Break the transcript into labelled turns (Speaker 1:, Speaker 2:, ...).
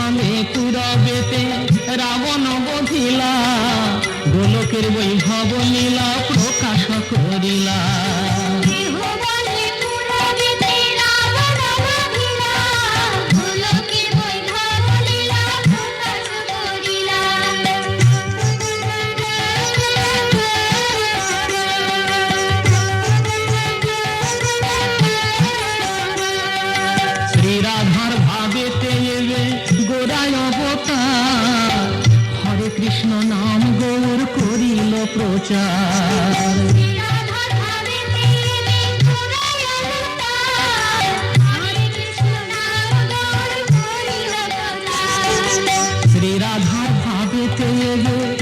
Speaker 1: নামে পুরবেতে রাবণ বধিলা, গোলকের বৈভব লীলা প্রকাশ করিলা। রাধার ভাবেতে এবে গোরায় অবতার, হরে কৃষ্ণ নাম গৌর করিল প্রচার। শ্রী রাধার ভাবেতে এবে